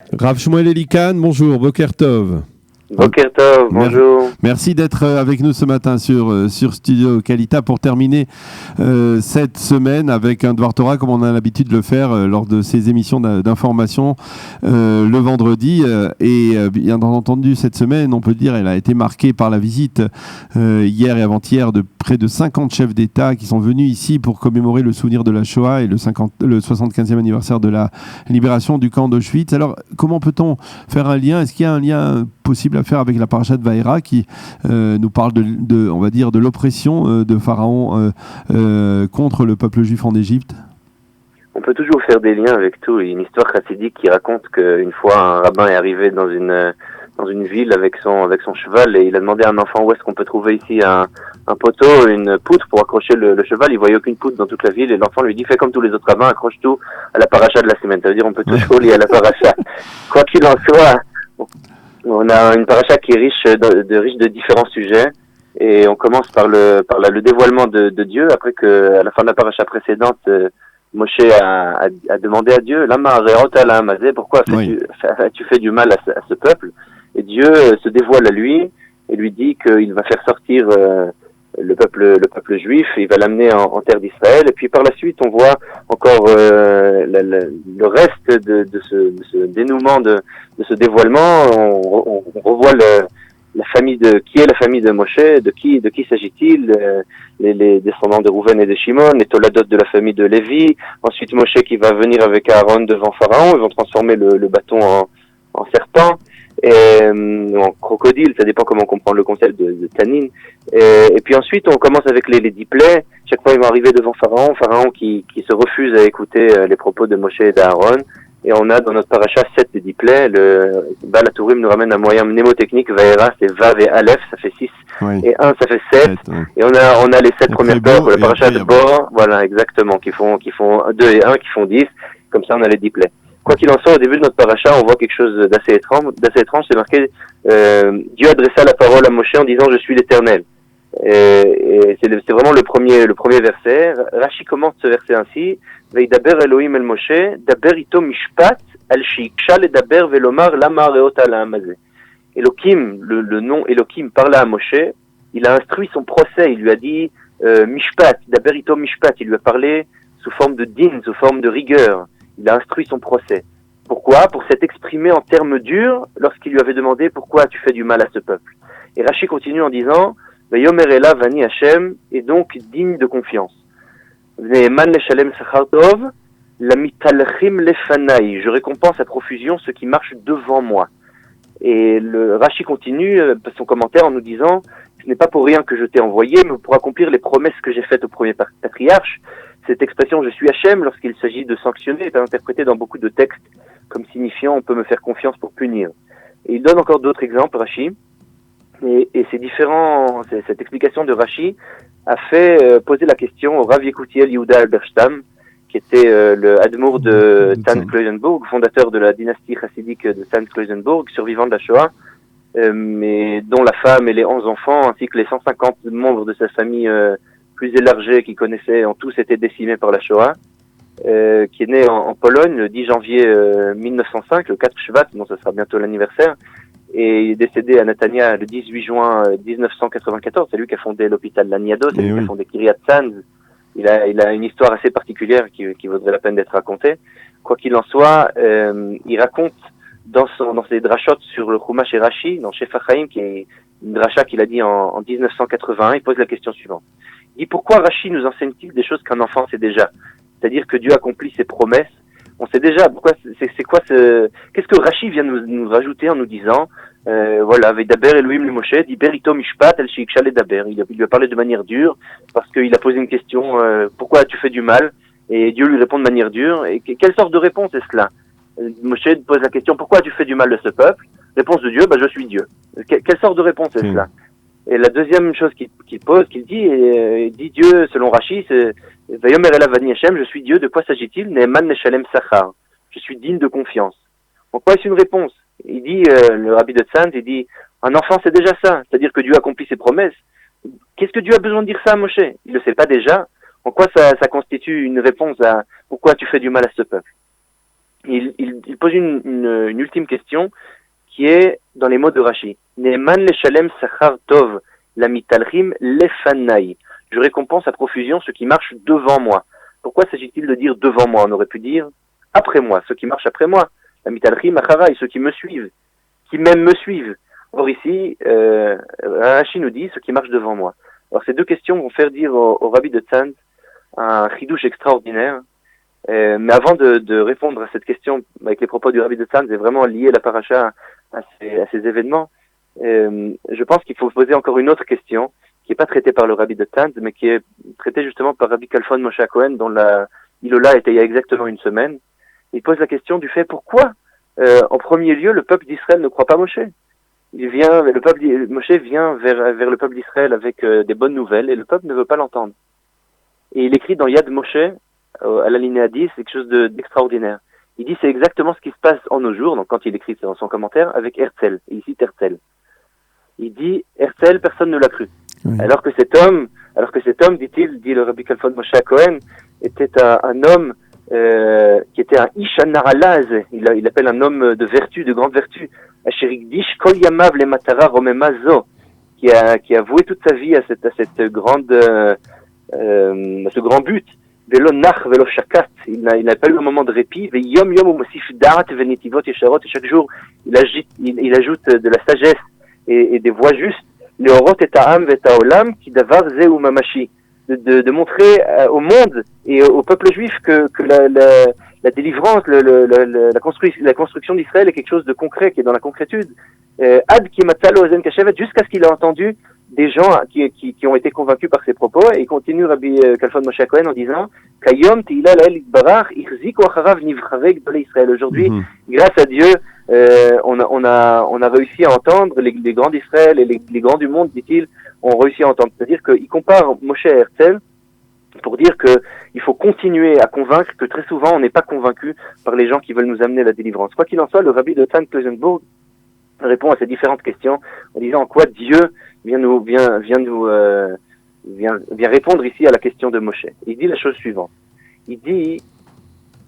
Rav Shmuel Elikan, bonjour, Boker Tov. Boker Tov, bonjour. Merci d'être avec nous ce matin sur Studio Kalita pour terminer cette semaine avec un Dvar Torah comme on a l'habitude de le faire lors de ces émissions d'information le vendredi. Et bien entendu, cette semaine, on peut dire, elle a été marquée par la visite hier et avant-hier de près de 50 chefs d'État qui sont venus ici pour commémorer le souvenir de la Shoah et le 75e anniversaire de la libération du camp d'Auschwitz. Alors, comment peut-on faire un lien? Est-ce qu'il y a un lien possible à faire avec la paracha de Vaïra qui nous parle on va dire, de l'oppression de Pharaon contre le peuple juif en Égypte? On peut toujours faire des liens avec tout. Il y a une histoire chassidique qui raconte qu'une fois un rabbin est arrivé dans une ville avec son cheval et il a demandé à un enfant où est-ce qu'on peut trouver ici un poteau, une poutre pour accrocher le cheval. Il voyait aucune poutre dans toute la ville et l'enfant lui dit fais comme tous les autres rabbins, accroche tout à la paracha de la semaine. Ça veut dire on peut toujours lier à la paracha. Quoi qu'il en soit, on a une paracha qui est riche de différents sujets et on commence par le dévoilement de Dieu après que à la fin de la paracha précédente Moshe a demandé à Dieu Lama re'ota la'am hazeh, pourquoi as-tu fait du mal à ce peuple? Et Dieu se dévoile à lui et lui dit qu'il va faire sortir le peuple juif, il va l'amener en terre d'Israël. Et puis par la suite, on voit encore le reste de ce dénouement, de ce dévoilement. On revoit la famille qui est la famille de Moshe, de qui s'agit-il, les descendants de Rouven et de Shimon, les toladot de la famille de Lévi. Ensuite, Moshe qui va venir avec Aaron devant Pharaon, ils vont transformer le bâton en serpent. En crocodile, ça dépend comment on comprend le concept de Tanin. Et puis ensuite, on commence avec les 10 plaies. Chaque fois, ils vont arriver devant Pharaon qui se refuse à écouter les propos de Moshe et d'Aaron. Et on a dans notre paracha 7 des 10 plaies. Le Baal HaTurim nous ramène un moyen mnémotechnique. Vaera, c'est Vav et Aleph, ça fait 6. Oui. Et 1, ça fait 7. Oui. Et on a les 7 premières plaies pour le paracha de Bo. Voilà, exactement, qui font 2 et 1, qui font 10. Comme ça, on a les 10 plaies. Quoi qu'il en soit, au début de notre paracha, on voit quelque chose d'assez étrange. C'est marqué, Dieu adressa la parole à Moshe en disant, je suis l'Éternel. Et c'est vraiment le premier verset. Rashi commence ce verset ainsi, Veidaber Elohim el Moshe, daber ito mishpat, al shiksha ledaber velomar lama reota la'am hazeh. Elohim, le nom Elohim parla à Moshe, il a instruit son procès, il lui a dit, mishpat, daber ito mishpat, il lui a parlé sous forme de din, sous forme de rigueur. Il a instruit son procès. Pourquoi? Pour s'être exprimé en termes durs lorsqu'il lui avait demandé pourquoi tu fais du mal à ce peuple. Et Rashi continue en disant Vayomer ela vani Hashem, et donc digne de confiance. Ve'eman leshalem sachar tov, lamitalchim lefanai. Je récompense à profusion ceux qui marchent devant moi. Et le Rashi continue son commentaire en nous disant ce n'est pas pour rien que je t'ai envoyé, mais pour accomplir les promesses que j'ai faites au premier patriarche. Cette expression « je suis Hachem » lorsqu'il s'agit de sanctionner est interprétée dans beaucoup de textes comme signifiant « on peut me faire confiance pour punir ». Et il donne encore d'autres exemples, Rashi, et c'est différent, cette explication de Rashi a fait poser la question au Rav Yekutiel Yehuda Alberstam, qui était le Admour de Thann-Kloisenburg, fondateur de la dynastie chassidique de Thann-Kloisenburg, survivant de la Shoah, mais dont la femme et les 11 enfants, ainsi que les 150 membres de sa famille plus élargé qui connaissait en tous été décimé par la Shoah, qui est né en Pologne le 10 janvier 1905, le 4 Shvat, dont ce sera bientôt l'anniversaire, et il est décédé à Netanya le 18 juin 1994. C'est lui qui a fondé l'hôpital Laniado, c'est lui qui a fondé Kiryat Sanz. Il a une histoire assez particulière qui vaudrait la peine d'être racontée. Quoi qu'il en soit, il raconte dans ses drachot sur le Chumash et Rashi, dans Shefa Chaim, qui est une dracha qu'il a dit en 1981, il pose la question suivante. Il dit pourquoi Rashi nous enseigne-t-il des choses qu'un enfant sait déjà? C'est-à-dire que Dieu accomplit ses promesses. On sait déjà pourquoi. Qu'est-ce que Rashi vient nous rajouter en nous disant voilà, Veidaber Elohim le Moshe, Diber ito mishpat el shiksha ledaber. Il lui a parlé de manière dure parce qu'il a posé une question pourquoi tu fais du mal? Et Dieu lui répond de manière dure. Et quelle sorte de réponse est-ce là? Moshe pose la question pourquoi tu fais du mal de ce peuple? Réponse de Dieu, je suis Dieu. Quelle sorte de réponse est-ce là? Et la deuxième chose qu'il pose, qu'il dit Dieu, selon Rashi, c'est Vayomer ela vani Hashem, je suis Dieu, de quoi s'agit-il? Ne'eman leshalem sachar. Je suis digne de confiance. Pourquoi est-ce une réponse? Il dit, le rabbi de Tzant, il dit, un enfant c'est déjà ça, c'est-à-dire que Dieu accomplit ses promesses. Qu'est-ce que Dieu a besoin de dire ça à Moshe? Il ne le sait pas déjà. En quoi ça constitue une réponse à pourquoi tu fais du mal à ce peuple? il pose une ultime question qui est dans les mots de Rashi. Ne'eman leshalem sachar tov lamitalchim lefanai. Je récompense à profusion ceux qui marchent devant moi. Pourquoi s'agit-il de dire devant moi? On aurait pu dire après moi, ceux qui marchent après moi. Lamitalchim acharai, ceux qui me suivent, qui même me suivent. Or ici, Rashi nous dit ceux qui marchent devant moi. Alors ces deux questions vont faire dire au Rabbi de Tzand un chidouche extraordinaire. Mais avant de répondre à cette question avec les propos du Rabbi de Tzand, c'est vraiment lié la paracha à ces événements. Je pense qu'il faut poser encore une autre question qui n'est pas traitée par le Rabbi de Tzand, mais qui est traitée justement par Rabbi Kalfon Moshe Cohen, dont l'Ilola était il y a exactement une semaine. Il pose la question du fait pourquoi, en premier lieu, le peuple d'Israël ne croit pas Moshe. Moshe vient vers le peuple d'Israël avec des bonnes nouvelles et le peuple ne veut pas l'entendre. Et il écrit dans Yad Moshe, à la linéa 10, quelque chose d'extraordinaire. Il dit c'est exactement ce qui se passe en nos jours, donc quand il écrit dans son commentaire, avec Herzl, et il cite Herzl. Il dit Herzl, personne ne l'a cru. Oui. Alors que cet homme, dit le Rabbi Kalfon Moshe Cohen, était un homme qui était un Ish Naralaz, il appelle un homme de vertu, de grande vertu, Asherikdish Kol Yamav le Matara Romemazo, qui a voué toute sa vie à cette grande, ce grand but. Velo nach, velo shakat. Il n'a pas eu un moment de répit. Yom yom umosif da'at venetivot yesharot. Et chaque jour, il ajoute de la sagesse et des voies justes. Leorot et ta'am ve ta'olam ki davar ze ou mamashi. De montrer au monde et au peuple juif que la délivrance, la construction d'Israël est quelque chose de concret, qui est dans la concrétude. Ad ki matzalo ozen kashevet, jusqu'à ce qu'il ait entendu des gens qui ont été convaincus par ses propos, et il continue Rabbi Kalfon Moshe Cohen en disant Kayom Teila Lael Barach Ichziku Acharav Nivcharei Gdolei Israël. Aujourd'hui, grâce à Dieu, on a réussi à entendre les grands d'Israël et les grands du monde, dit-il, ont réussi à entendre. C'est-à-dire qu'il compare Moshe et Herzl pour dire qu'il faut continuer à convaincre, que très souvent on n'est pas convaincu par les gens qui veulent nous amener la délivrance. Quoi qu'il en soit, le Rabbi de Tzand Kloisenburg répond à ces différentes questions en disant en quoi Dieu vient répondre ici à la question de Moshe. Il dit la chose suivante. Il dit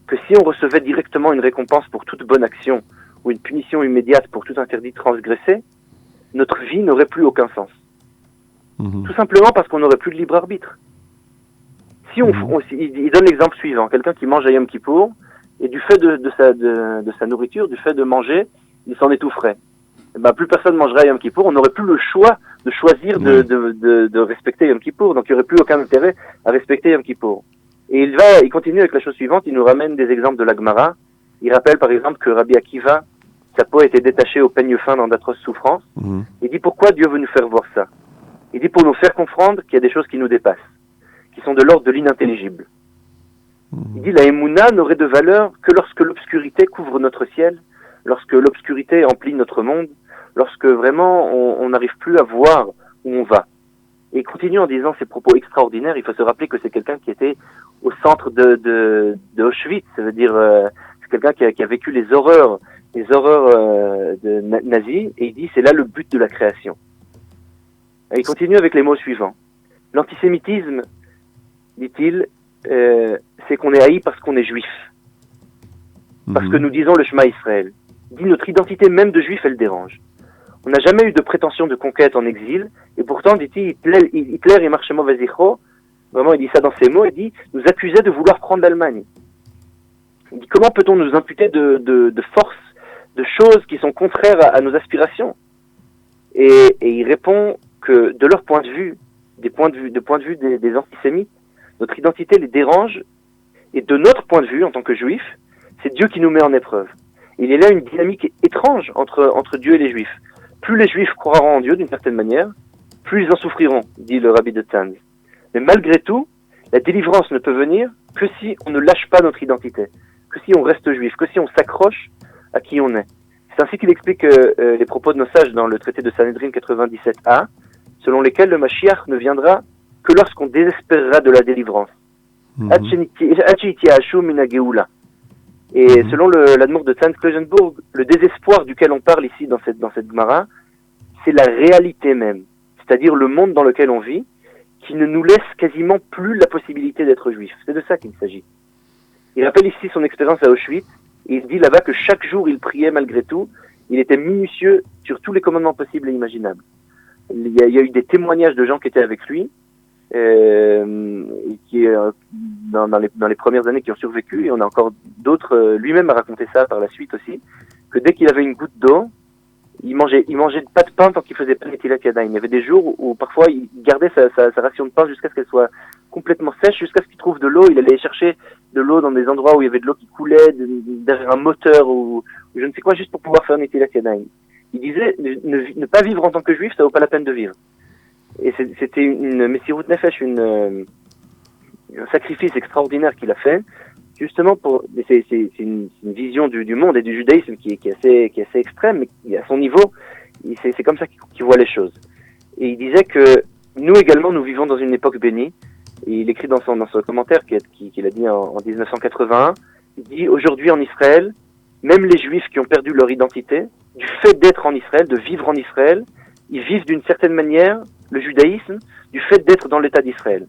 que si on recevait directement une récompense pour toute bonne action ou une punition immédiate pour tout interdit transgressé, notre vie n'aurait plus aucun sens. Tout simplement parce qu'on n'aurait plus de libre arbitre. Si il donne l'exemple suivant, quelqu'un qui mange à Yom Kippour et du fait de sa nourriture, du fait de manger, il s'en étoufferait. Plus personne mangerait à Yom Kippour, on n'aurait plus le choix de choisir de respecter Yom Kippour, donc il n'y aurait plus aucun intérêt à respecter Yom Kippour. Et il continue avec la chose suivante, il nous ramène des exemples de la Gemara. Il rappelle par exemple que Rabbi Akiva, sa peau a été détachée au peigne fin dans d'atroces souffrances. Il dit pourquoi Dieu veut nous faire voir ça? Il dit pour nous faire comprendre qu'il y a des choses qui nous dépassent, qui sont de l'ordre de l'inintelligible. Il dit la Emouna n'aurait de valeur que lorsque l'obscurité couvre notre ciel, lorsque l'obscurité emplit notre monde, lorsque vraiment on n'arrive plus à voir où on va. Et il continue en disant ces propos extraordinaires. Il faut se rappeler que c'est quelqu'un qui était au centre de Auschwitz, ça veut dire c'est quelqu'un qui a vécu les horreurs nazies, et il dit c'est là le but de la création. Et il continue avec les mots suivants. L'antisémitisme, dit-il, c'est qu'on est haï parce qu'on est juif. Parce que nous disons le Shema Israël. Il dit notre identité même de juif, elle dérange. On n'a jamais eu de prétention de conquête en exil, et pourtant, dit-il, Hitler et Marshemo Vazichro, vraiment il dit ça dans ses mots, il dit, nous accusait de vouloir prendre l'Allemagne. Il dit, comment peut-on nous imputer de force, de choses qui sont contraires à nos aspirations? Et il répond que de leur point de vue, des antisémites, notre identité les dérange, et de notre point de vue, en tant que juifs, c'est Dieu qui nous met en épreuve. Il y a là une dynamique étrange entre Dieu et les juifs. Plus les juifs croiront en Dieu d'une certaine manière, plus ils en souffriront, dit le Rabbi de Tzand. Mais malgré tout, la délivrance ne peut venir que si on ne lâche pas notre identité, que si on reste juif, que si on s'accroche à qui on est. C'est ainsi qu'il explique les propos de nos sages dans le traité de Sanhedrin 97a, selon lesquels le Mashiach ne viendra que lorsqu'on désespérera de la délivrance. Et selon l'admour de Tzand Kloisenburg, le désespoir duquel on parle ici dans cette Gemara, c'est la réalité même, c'est-à-dire le monde dans lequel on vit, qui ne nous laisse quasiment plus la possibilité d'être juif. C'est de ça qu'il s'agit. Il rappelle ici son expérience à Auschwitz, Et il dit là-bas que chaque jour il priait malgré tout. Il était minutieux sur tous les commandements possibles et imaginables. Il y a eu des témoignages de gens qui étaient avec lui, et qui dans les premières années qui ont survécu, et on a encore d'autres. Lui-même a raconté ça par la suite aussi, que dès qu'il avait une goutte d'eau, il mangeait pas de pain tant qu'il faisait pas Netilat Yadayim. Il y avait des jours où parfois il gardait sa ration de pain jusqu'à ce qu'elle soit complètement sèche, jusqu'à ce qu'il trouve de l'eau. Il allait chercher de l'eau dans des endroits où il y avait de l'eau qui coulait derrière un moteur ou je ne sais quoi, juste pour pouvoir faire Netilat Yadayim. Il disait ne pas vivre en tant que juif, ça vaut pas la peine de vivre. Et c'était une Messirut Nefesh, un sacrifice extraordinaire qu'il a fait, justement c'est une vision du monde et du judaïsme qui est assez extrême, mais à son niveau, c'est comme ça qu'il voit les choses. Et il disait que nous également, nous vivons dans une époque bénie. Et il écrit dans son commentaire qu'il a dit en 1981, il dit aujourd'hui en Israël, même les juifs qui ont perdu leur identité, du fait d'être en Israël, de vivre en Israël, ils vivent d'une certaine manière le judaïsme du fait d'être dans l'État d'Israël.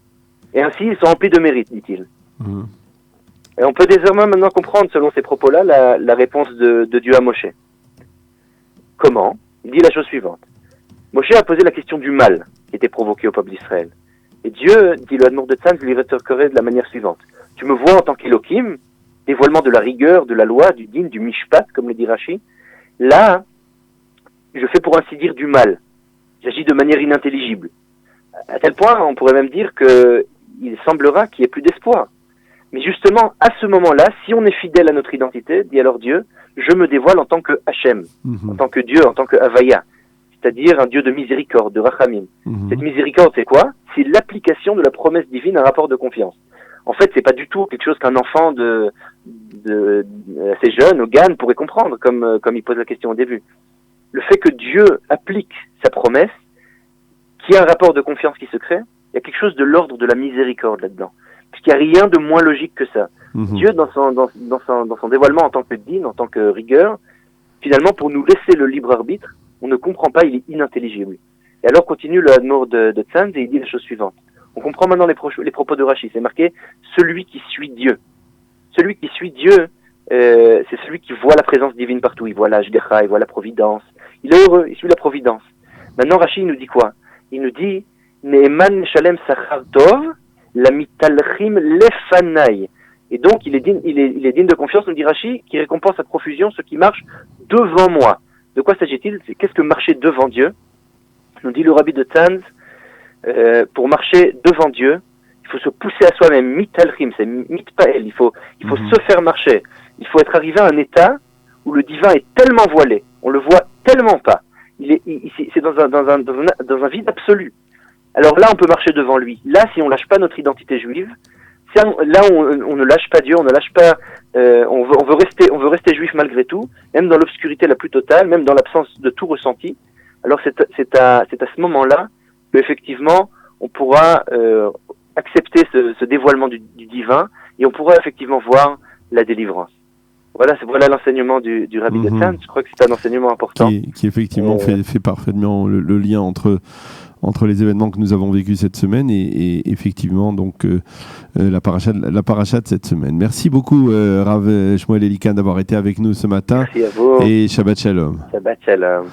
Et ainsi, ils sont remplis de mérite, dit-il. Mmh. Et on peut désormais maintenant comprendre, selon ces propos-là, la réponse de Dieu à Moshe. Comment ? Il dit la chose suivante. Moshe a posé la question du mal qui était provoqué au peuple d'Israël. Et Dieu, dit le Admour de Tzanz, lui rétorquerait de la manière suivante. Tu me vois en tant qu'Elohim, dévoilement de la rigueur, de la loi, du din, du mishpat, comme le dit Rashi. Là, je fais pour ainsi dire du mal. J'agis de manière inintelligible. À tel point, on pourrait même dire qu'il semblera qu'il n'y ait plus d'espoir. Mais justement, à ce moment-là, si on est fidèle à notre identité, dit alors Dieu, je me dévoile en tant que Hachem, en tant que Dieu, en tant que Havaya, c'est-à-dire un Dieu de miséricorde, de Rachamim. Cette miséricorde, c'est quoi ? C'est l'application de la promesse divine à un rapport de confiance. En fait, c'est pas du tout quelque chose qu'un enfant assez jeune, au GAN, pourrait comprendre, comme il pose la question au début. Le fait que Dieu applique sa promesse, qu'il y a un rapport de confiance qui se crée, il y a quelque chose de l'ordre de la miséricorde là-dedans. Puisqu'il n'y a rien de moins logique que ça. Dieu, dans son dévoilement en tant que din, en tant que rigueur, finalement, pour nous laisser le libre arbitre, on ne comprend pas, il est inintelligible. Et alors continue le Admour de Tzanz et il dit la chose suivante. On comprend maintenant les propos de Rashi. C'est marqué « celui qui suit Dieu ». Celui qui suit Dieu, c'est celui qui voit la présence divine partout. Il voit la Hashgacha, il voit la providence. Il est heureux, il suit la providence. Maintenant, Rashi, il nous dit quoi ? Il nous dit « Ne'eman shalem sachar tov, la mitalchim lefanai ». Et donc, il est digne de confiance, nous dit Rashi, qui récompense à profusion ceux qui marchent devant moi. De quoi s'agit-il ? Qu'est-ce que marcher devant Dieu ? Nous dit le Rabbi de Tzanz, pour marcher devant Dieu, il faut se pousser à soi-même, mitalchim, c'est mitpael, il faut se faire marcher. Il faut être arrivé à un état où le divin est tellement voilé, on le voit tellement pas. C'est dans un vide absolu. Alors là, on peut marcher devant lui. Là, si on lâche pas notre identité juive, là, on ne lâche pas Dieu, on ne lâche pas, on veut rester juif malgré tout, même dans l'obscurité la plus totale, même dans l'absence de tout ressenti. Alors c'est à ce moment-là que effectivement on pourra accepter ce dévoilement du divin et on pourra effectivement voir la délivrance. Voilà l'enseignement du Rabbi de Tzanz. Je crois que c'est un enseignement important. Qui effectivement fait parfaitement le lien entre les événements que nous avons vécus cette semaine et effectivement donc la paracha de cette semaine. Merci beaucoup Rav Shmuel Elikan d'avoir été avec nous ce matin. Merci à vous. Et Shabbat Shalom. Shabbat Shalom.